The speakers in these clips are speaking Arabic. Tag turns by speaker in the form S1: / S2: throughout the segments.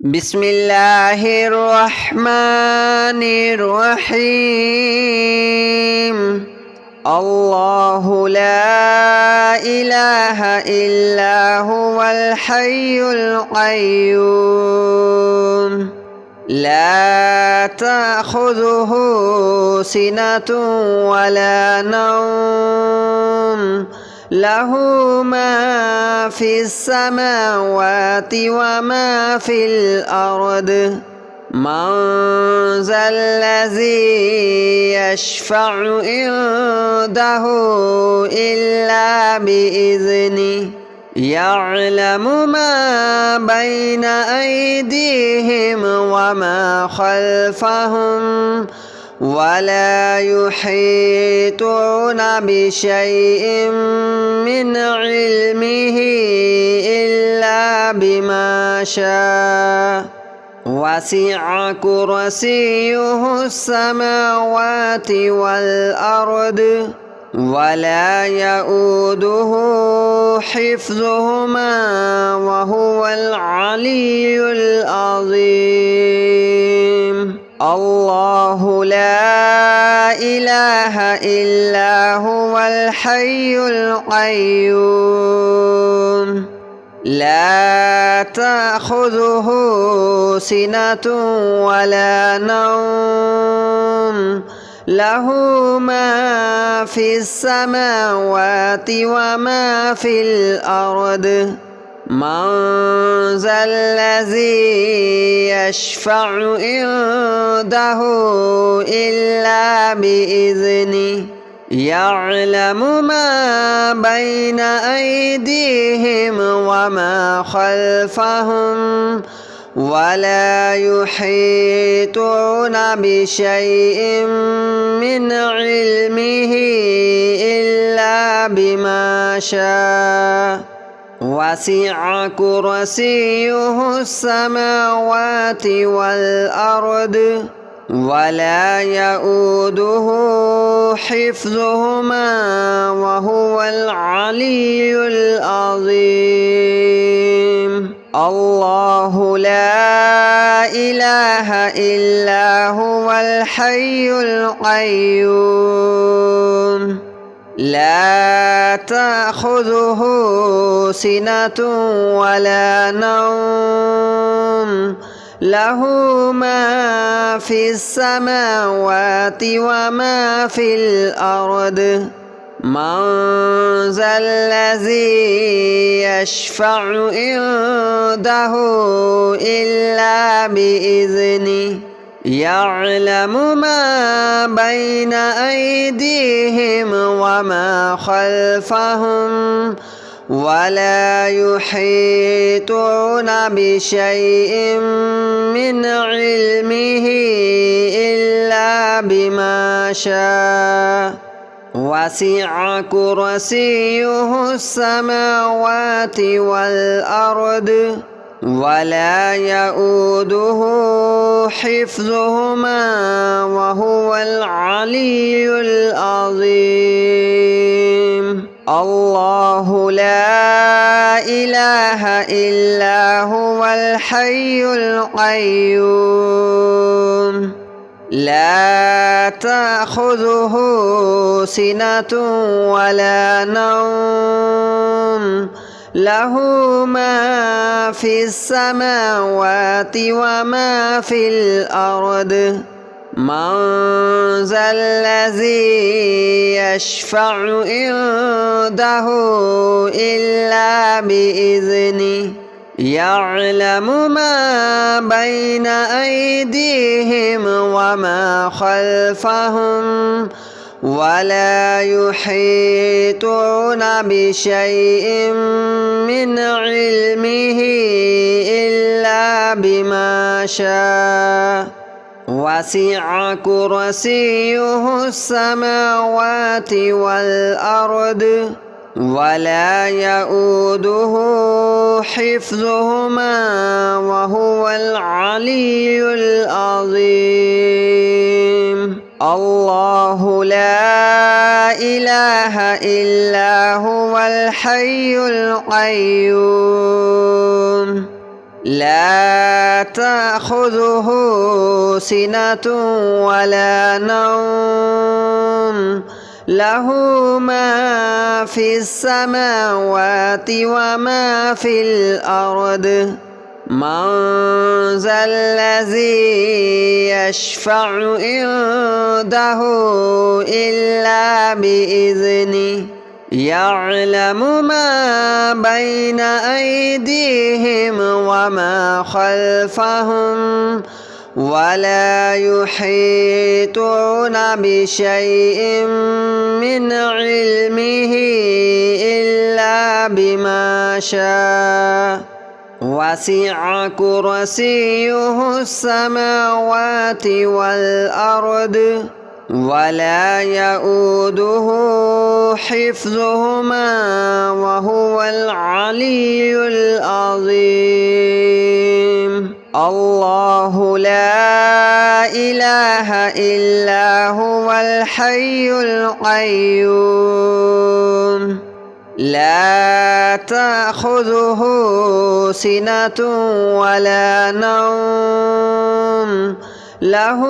S1: بسم الله الرحمن الرحيم. الله لا إله إلا هو الحي القيوم لا تأخذه سنة ولا نوم له ما في السماوات وما في الأرض من ذا الذي يشفع عنده إلا بإذنه يعلم ما بين أيديهم وما خلفهم ولا يحيطون بشيء من علمه إلا بما شاء وسع كرسيه السماوات والأرض ولا يؤوده حفظهما وهو العلي العظيم. الله لا إله إلا هو الحي القيوم لا تأخذه سنة ولا نوم له ما في السماوات وما في الأرض من ذا الذي يشفع عنده إلا بإذنه يعلم ما بين أيديهم وما خلفهم ولا يحيطون بشيء من علمه إلا بما شاء وسع كرسيه السماوات والأرض ولا يؤوده حفظهما وهو العلي العظيم. الله لا إله إلا هو الحي القيوم لا تأخذه سنة ولا نوم له ما في السماوات وما في الأرض من ذا الذي يشفع عنده إلا بإذنه يعلم ما بين أيديهم وما خلفهم ولا يحيطون بشيء من علمه إلا بما شاء وسع كرسيه السماوات والأرض ولا يؤوده حفظهما وهو العلي العظيم. الله لا إله إلا هو الحي القيوم لا تأخذه سنة ولا نوم له ما في السماوات وما في الأرض من ذا الذي يشفع عنده إلا بإذنه يعلم ما بين أيديهم وما خلفهم ولا يحيطون بشيء من علمه إلا بما شاء وسع كرسيه السماوات والأرض ولا يؤوده حفظهما وهو العلي العظيم. الله لا إله إلا هو الحي القيوم لا تأخذه سنة ولا نوم له ما في السماوات وما في الأرض من ذا الذي يشفع عنده إلا بإذنه يعلم ما بين أيديهم وما خلفهم ولا يحيطون بشيء من علمه إلا بما شاء وسع كرسيه السماوات والأرض ولا يؤوده حفظهما وهو العلي العظيم الله لا إله إلا هو الحي القيوم لا تأخذه سنة ولا نوم له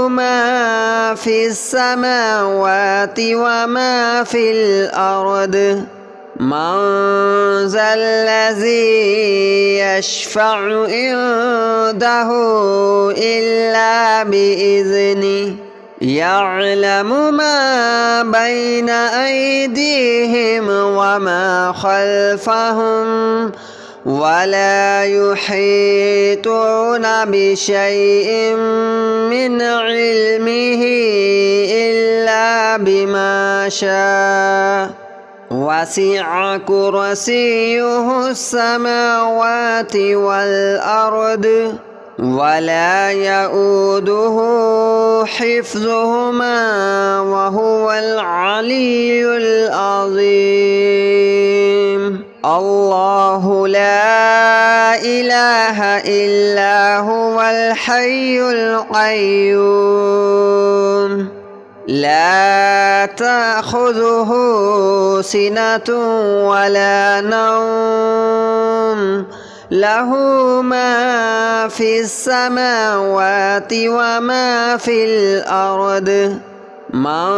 S1: ما في السماوات وما في الأرض من ذا الذي يشفع عنده إلا بإذنه يعلم ما بين أيديهم وما خلفهم ولا يحيطون بشيء من علمه إلا بما شاء وسع كرسيه السماوات والأرض ولا يؤوده حفظهما وهو العلي العظيم الله لا إله إلا هو الحي القيوم لا تأخذه سنة ولا نوم له ما في السماوات وما في الأرض من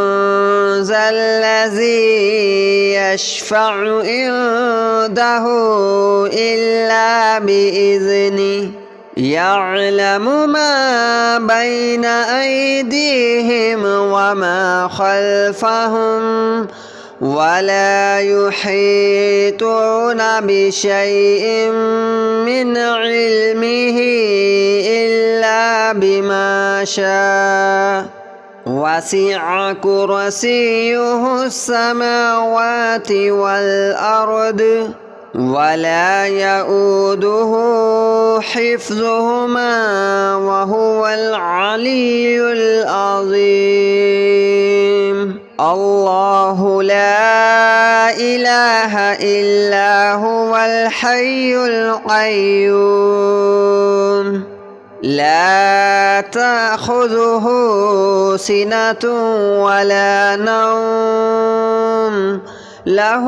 S1: ذا الذي يشفع عنده إلا بإذنه يعلم ما بين أيديهم وما خلفهم ولا يحيطون بشيء من علمه إلا بما شاء وسع كرسيه السماوات والأرض ولا يؤوده حفظهما وهو العلي العظيم الله لا إله إلا هو الحي القيوم لا تأخذه سنة ولا نوم له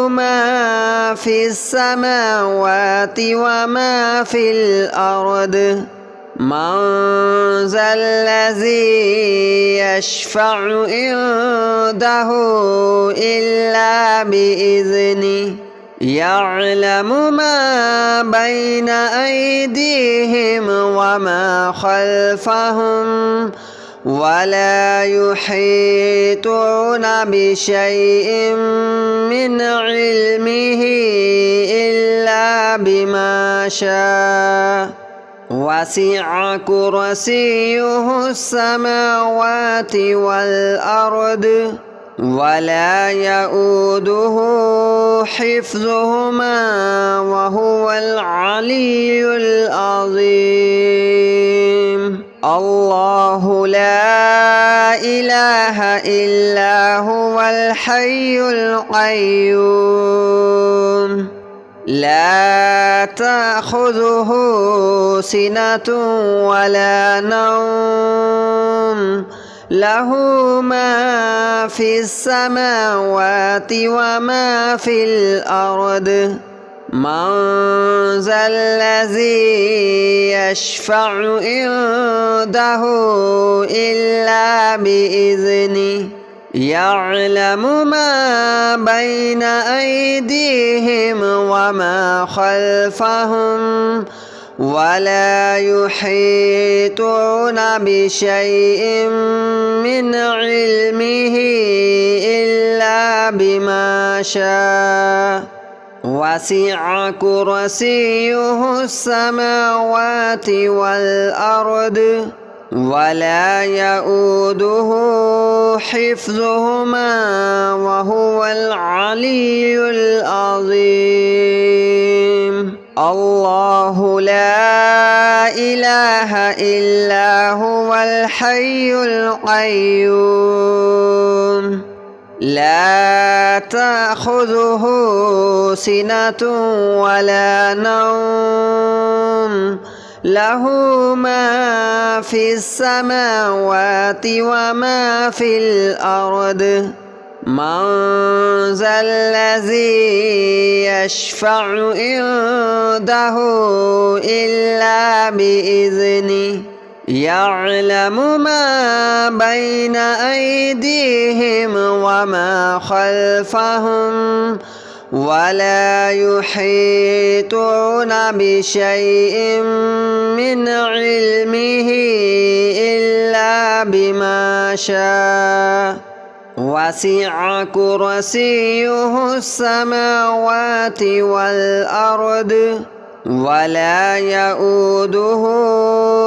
S1: ما في السماوات وما في الأرض من ذا الذي يشفع عنده إلا بإذنه يعلم ما بين أيديهم وما خلفهم ولا يحيطون بشيء من علمه إلا بما شاء وسع كرسيه السماوات والأرض ولا يؤوده حفظهما وهو العلي العظيم الله لا إله إلا هو الحي القيوم لا تأخذه سنة ولا نوم له ما في السماوات وما في الأرض من ذا الذي يشفع عنده إلا بإذنه يعلم ما بين أيديهم وما خلفهم ولا يحيطون بشيء من علمه إلا بما شاء وسع كرسيه السماوات والأرض ولا يؤوده حفظهما وهو العلي العظيم الله لا إله إلا هو الحي القيوم لا تأخذه سنة ولا نوم له ما في السماوات وما في الأرض من ذا الذي يشفع عنده إلا بإذنه يعلم ما بين أيديهم وما خلفهم ولا يحيطون بشيء من علمه إلا بما شاء وسع كرسيه السماوات والأرض ولا يؤوده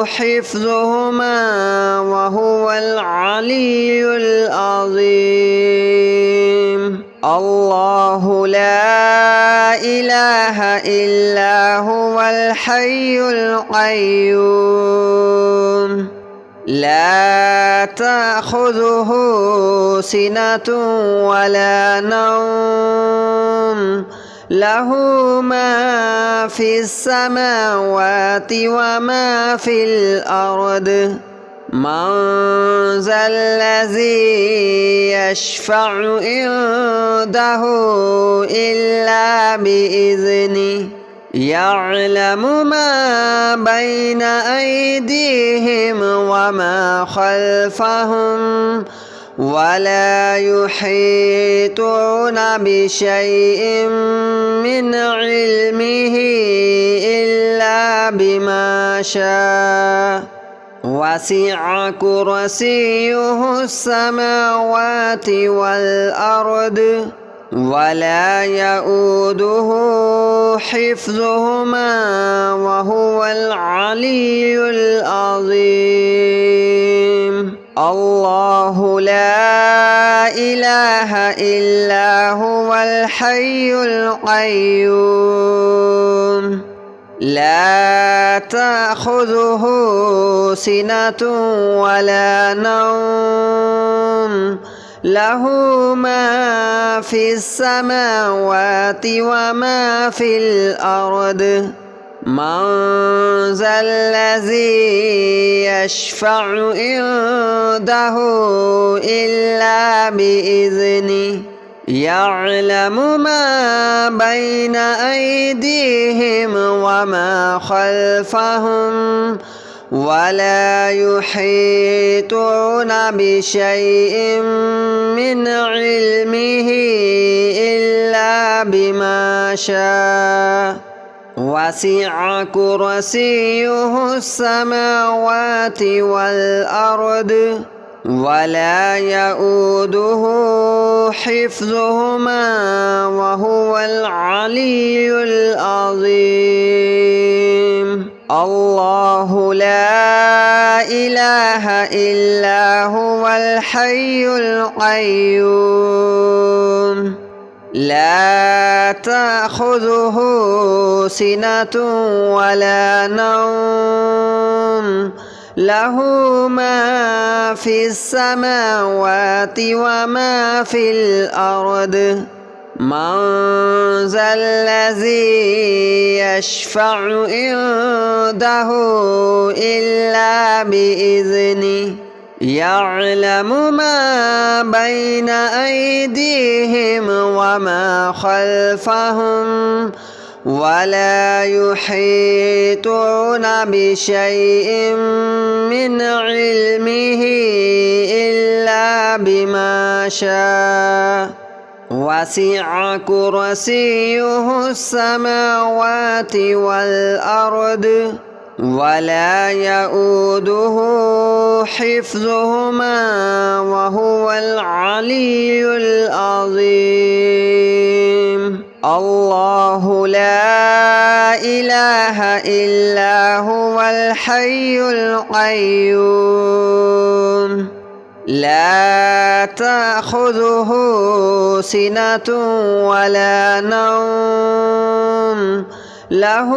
S1: حفظهما وهو العلي العظيم الله لا إله إلا هو الحي القيوم لا تأخذه سنة ولا نوم له ما في السماوات وما في الأرض من ذا الذي يشفع عنده إلا بإذنه يعلم ما بين أيديهم وما خلفهم ولا يحيطون بشيء من علمه إلا بما شاء وسع كرسيه السماوات والأرض ولا يؤوده حفظهما وهو العلي العظيم الله لا إله إلا هو الحي القيوم لا تأخذه سنة ولا نوم له ما في السماوات وما في الأرض من ذا الذي يشفع عنده إلا بإذنه يعلم ما بين أيديهم وما خلفهم ولا يحيطون بشيء من علمه إلا بما شاء وسع كرسيه السماوات والأرض ولا يؤوده حفظهما وهو العلي العظيم الله لا إله إلا هو الحي القيوم لا تأخذه سنة ولا نوم له ما في السماوات وما في الأرض من ذا الذي يشفع عنده إلا بإذنه يعلم ما بين أيديهم وما خلفهم ولا يحيطون بشيء من علمه إلا بما شاء وسع كرسيه السماوات والأرض ولا يؤوده حفظهما وهو العلي العظيم الله لا إله إلا هو الحي القيوم لا تأخذه سنة ولا نوم له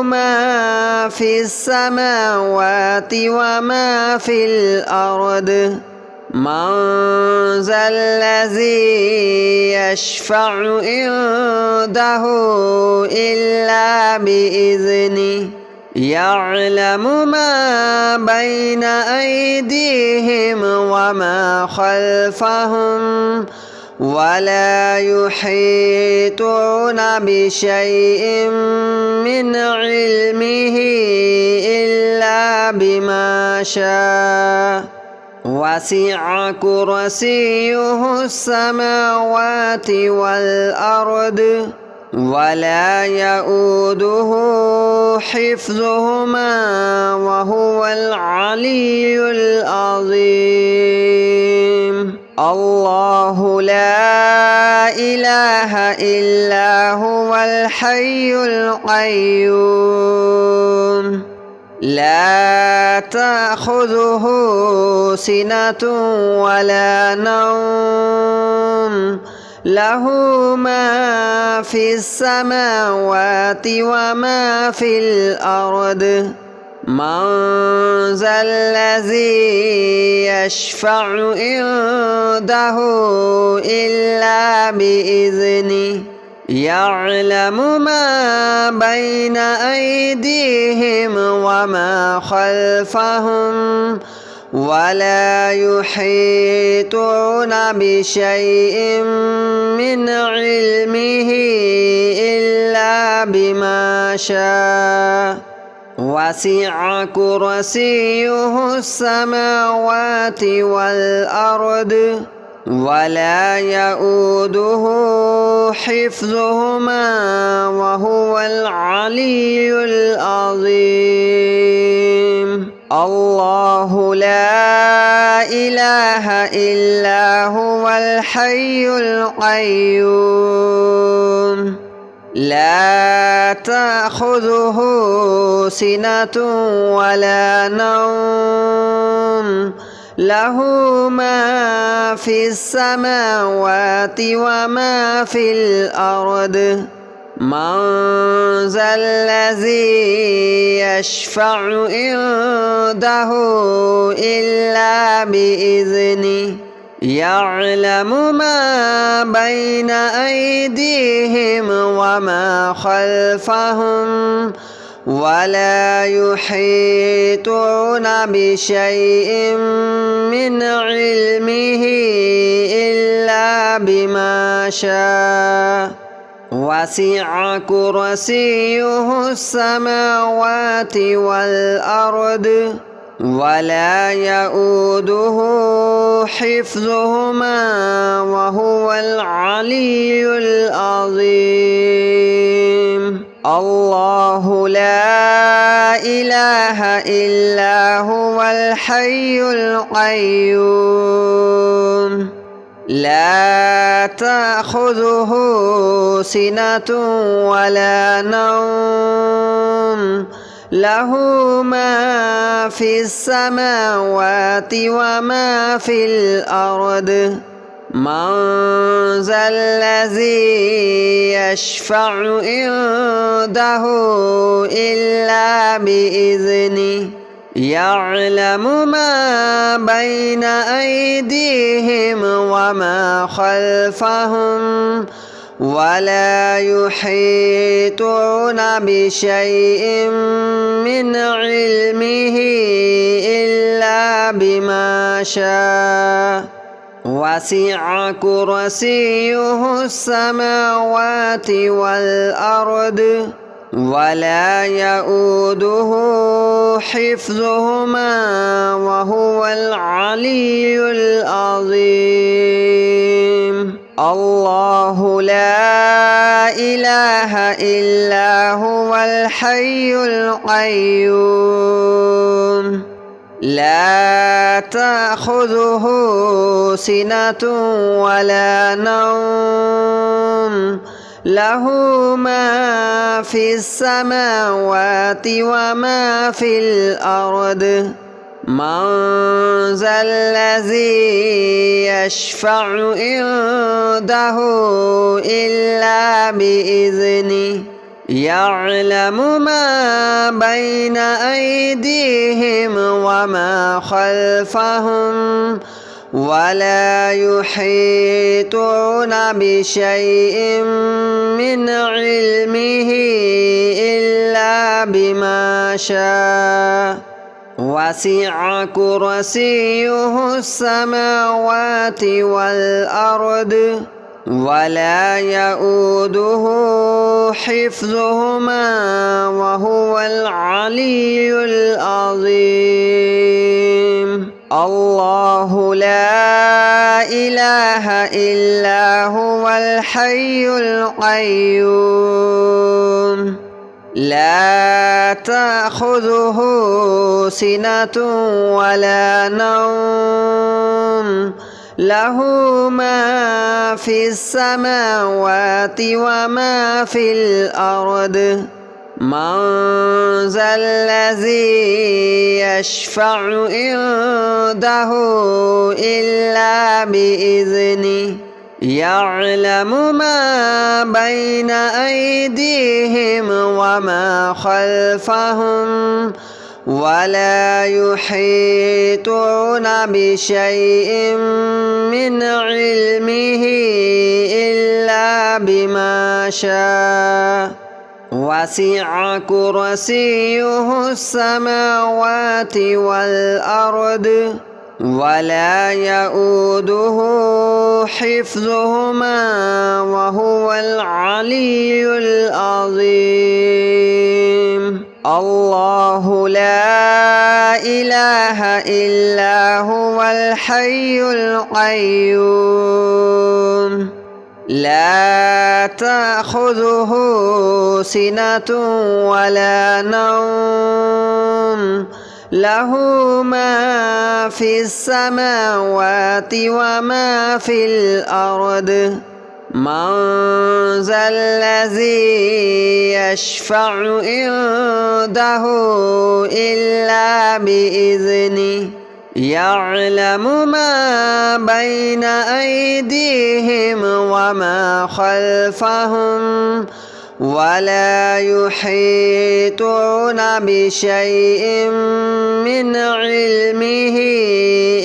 S1: ما في السماوات وما في الأرض من ذا الذي يشفع عنده إلا بإذنه يعلم ما بين أيديهم وما خلفهم ولا يحيطون بشيء من علمه إلا بما شاء وسع كرسيه السماوات والأرض ولا يؤوده حفظهما وهو العلي العظيم الله لا إله إلا هو الحي القيوم لا تأخذه سنة ولا نوم له ما في السماوات وما في الأرض من ذا الذي يشفع عنده إلا بإذنه يعلم ما بين أيديهم وما خلفهم ولا يحيطون بشيء من علمه إلا بما شاء وسع كرسيه السماوات والأرض ولا يؤوده حفظهما وهو العلي العظيم الله لا إله إلا هو الحي القيوم لا تأخذه سنة ولا نوم له ما في السماوات وما في الأرض من ذا الذي يشفع عنده إلا بإذنه يعلم ما بين أيديهم وما خلفهم ولا يحيطون بشيء من علمه إلا بما شاء وسع كرسيه السماوات والأرض ولا يؤوده حفظهما وهو العلي العظيم الله لا إله إلا هو الحي القيوم لا تأخذه سنة ولا نوم له ما في السماوات وما في الأرض من ذا الذي يشفع عنده إلا بإذنه يعلم ما بين أيديهم وما خلفهم ولا يحيطون بشيء من علمه إلا بما شاء وسع كرسيه السماوات والأرض ولا يؤوده حفظهما وهو العلي العظيم الله لا إله إلا هو الحي القيوم لا تأخذه سنة ولا نوم له ما في السماوات وما في الأرض من ذا الذي يشفع عنده إلا بإذنه يعلم ما بين أيديهم وما خلفهم ولا يحيطون بشيء من علمه إلا بما شاء وسع كرسيه السماوات والأرض ولا يؤوده حفظهما وهو العلي العظيم الله لا إله إلا هو الحي القيوم لا تأخذه سنة ولا نوم له ما في السماوات وما في الأرض من ذا الذي يشفع عنده إلا بإذنه يعلم ما بين أيديهم وما خلفهم ولا يحيطون بشيء من علمه إلا بما شاء وسع كرسيه السماوات والأرض ولا يؤوده حفظهما وهو العلي العظيم الله لا إله إلا هو الحي القيوم لا تأخذه سنة ولا نوم له ما في السماوات وما في الأرض من ذا الذي يشفع عنده إلا بإذنه يعلم ما بين أيديهم وما خلفهم ولا يحيطون بشيء من علمه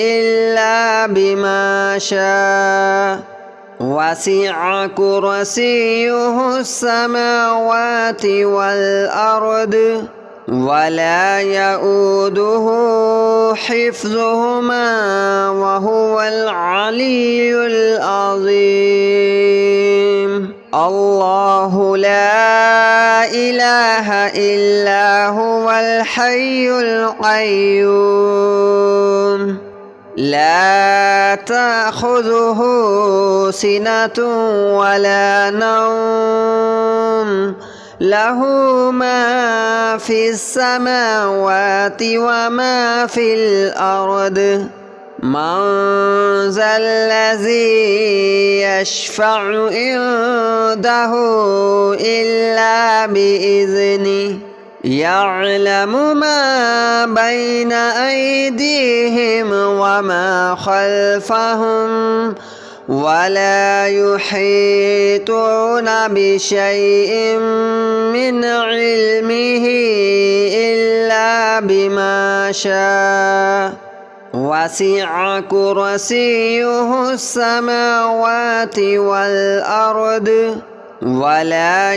S1: إلا بما شاء وسع كرسيه السماوات والأرض ولا يؤوده حفظهما وهو العلي العظيم الله لا إله إلا هو الحي القيوم لا تأخذه سنة ولا نوم له ما في السماوات وما في الأرض من ذا الذي يشفع عنده إلا بإذنه يعلم ما بين أيديهم وما خلفهم ولا يحيطون بشيء من علمه إلا بما شاء وسع كرسيه السماوات والأرض ولا